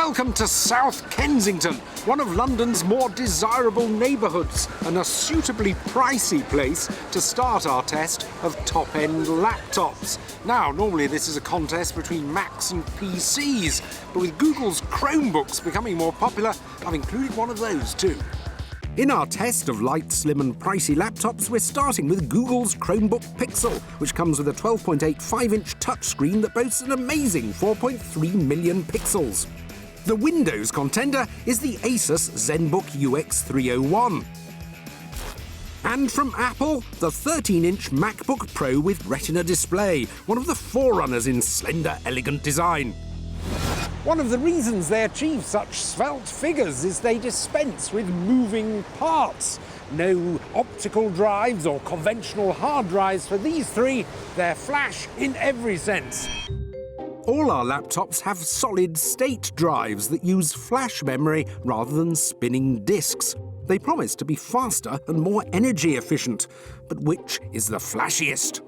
Welcome to South Kensington, one of London's more desirable neighbourhoods and a suitably pricey place to start our test of top-end laptops. Now, normally this is a contest between Macs and PCs, but with Google's Chromebooks becoming more popular, I've included one of those too. In our test of light, slim and pricey laptops, we're starting with Google's Chromebook Pixel, which comes with a 12.8 5-inch touchscreen that boasts an amazing 4.3 million pixels. The Windows contender is the Asus ZenBook UX301. And from Apple, the 13-inch MacBook Pro with Retina display, one of the forerunners in slender, elegant design. One of the reasons they achieve such svelte figures is they dispense with moving parts. No optical drives or conventional hard drives for these three. They're flash in every sense. All our laptops have solid-state drives that use flash memory rather than spinning disks. They promise to be faster and more energy efficient. But which is the flashiest?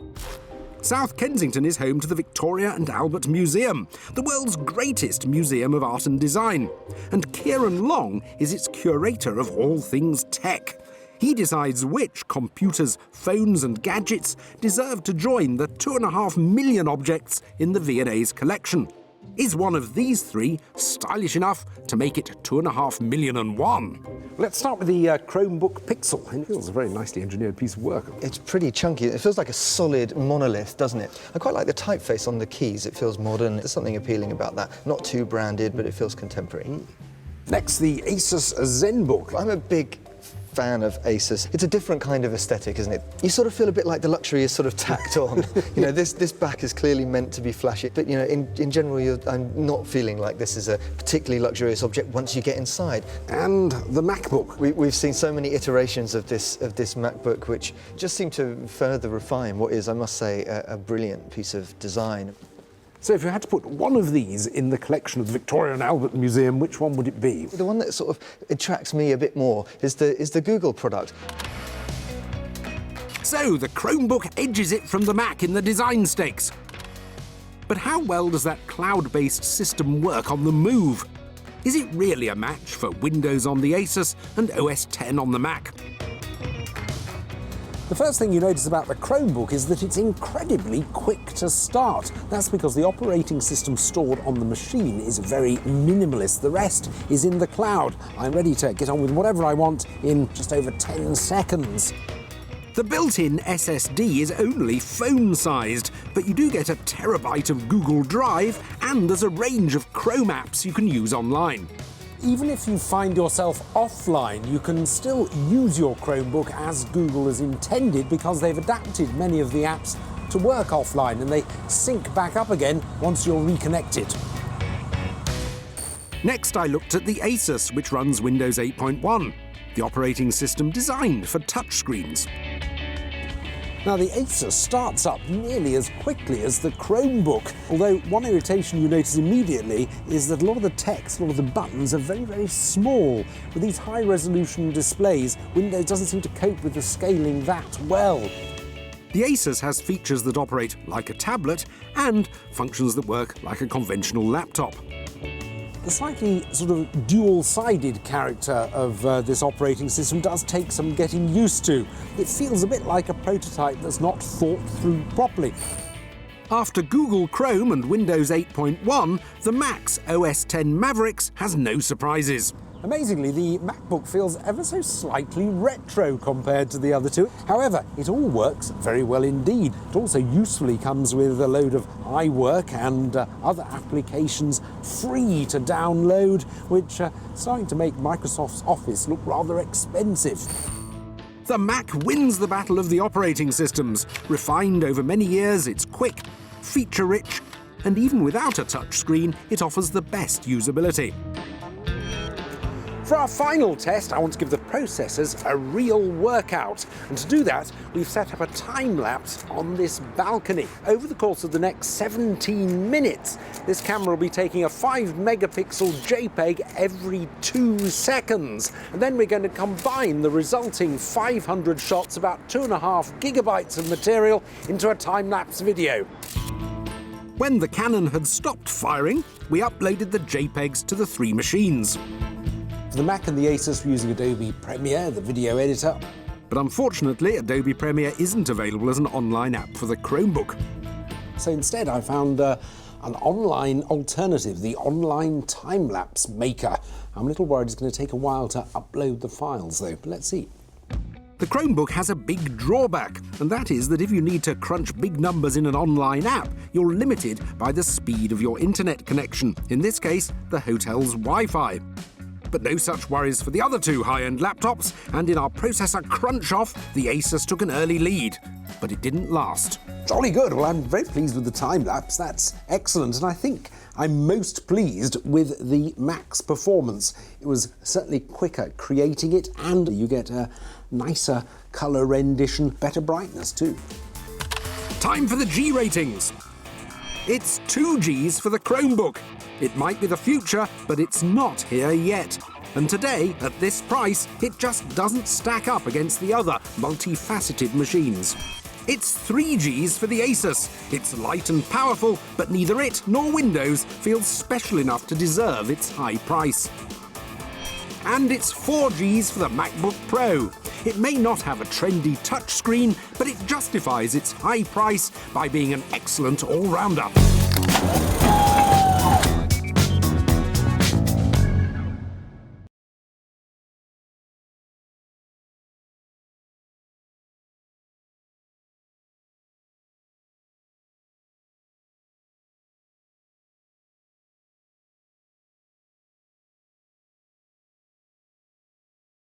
South Kensington is home to the Victoria and Albert Museum, the world's greatest museum of art and design. And Kieran Long is its curator of all things tech. He decides which computers, phones and gadgets deserve to join the 2.5 million objects in the V&A's collection. Is one of these three stylish enough to make it 2.5 million and one? Let's start with the Chromebook Pixel. It feels a very nicely engineered piece of work. It's pretty chunky. It feels like a solid monolith, doesn't it? I quite like the typeface on the keys. It feels modern. There's something appealing about that. Not too branded, but it feels contemporary. Next, the Asus ZenBook. I'm a big fan of Asus. It's a different kind of aesthetic, isn't it? You sort of feel a bit like the luxury is sort of tacked on. You know, this back is clearly meant to be flashy, but you know, in general, I'm not feeling like this is a particularly luxurious object once you get inside. And the MacBook. We've seen so many iterations of this MacBook, which just seem to further refine what is, I must say, a brilliant piece of design. So if you had to put one of these in the collection of the Victoria and Albert Museum, which one would it be? The one that sort of attracts me a bit more is the Google product. So the Chromebook edges it from the Mac in the design stakes. But how well does that cloud-based system work on the move? Is it really a match for Windows on the Asus and OS X on the Mac? The first thing you notice about the Chromebook is that it's incredibly quick to start. That's because the operating system stored on the machine is very minimalist. The rest is in the cloud. I'm ready to get on with whatever I want in just over 10 seconds. The built-in SSD is only phone-sized, but you do get a terabyte of Google Drive, and there's a range of Chrome apps you can use online. Even if you find yourself offline, you can still use your Chromebook as Google has intended because they've adapted many of the apps to work offline and they sync back up again once you're reconnected. Next, I looked at the Asus, which runs Windows 8.1, the operating system designed for touchscreens. Now, the Asus starts up nearly as quickly as the Chromebook, although one irritation you notice immediately is that a lot of the text, a lot of the buttons are very, very small. With these high-resolution displays, Windows doesn't seem to cope with the scaling that well. The Asus has features that operate like a tablet and functions that work like a conventional laptop. The slightly sort of dual-sided character of this operating system does take some getting used to. It feels a bit like a prototype that's not thought through properly. After Google Chrome and Windows 8.1, the Mac's OS X Mavericks has no surprises. Amazingly, the MacBook feels ever so slightly retro compared to the other two. However, it all works very well indeed. It also usefully comes with a load of iWork and other applications free to download, which are starting to make Microsoft's Office look rather expensive. The Mac wins the battle of the operating systems. Refined over many years, it's quick, feature-rich, and even without a touchscreen, it offers the best usability. For our final test, I want to give the processors a real workout. And to do that, we've set up a time-lapse on this balcony. Over the course of the next 17 minutes, this camera will be taking a 5-megapixel JPEG every 2 seconds. And then we're going to combine the resulting 500 shots, about 2.5 gigabytes of material, into a time-lapse video. When the Canon had stopped firing, we uploaded the JPEGs to the 3 machines. For the Mac and the Asus, we're using Adobe Premiere, the video editor. But unfortunately, Adobe Premiere isn't available as an online app for the Chromebook. So instead, I found an online alternative, the online time-lapse maker. I'm a little worried it's going to take a while to upload the files, though. But let's see. The Chromebook has a big drawback, and that is that if you need to crunch big numbers in an online app, you're limited by the speed of your internet connection, in this case, the hotel's Wi-Fi. But no such worries for the other 2 high-end laptops, and in our processor crunch-off, the Asus took an early lead. But it didn't last. Jolly good. Well, I'm very pleased with the time-lapse. That's excellent. And I think I'm most pleased with the Mac's performance. It was certainly quicker creating it, and you get a nicer colour rendition, better brightness too. Time for the G ratings. It's 2 Gs for the Chromebook. It might be the future, but it's not here yet. And today, at this price, it just doesn't stack up against the other multifaceted machines. It's 3 Gs for the Asus. It's light and powerful, but neither it nor Windows feels special enough to deserve its high price. And it's 4 Gs for the MacBook Pro. It may not have a trendy touchscreen, but it justifies its high price by being an excellent all-rounder.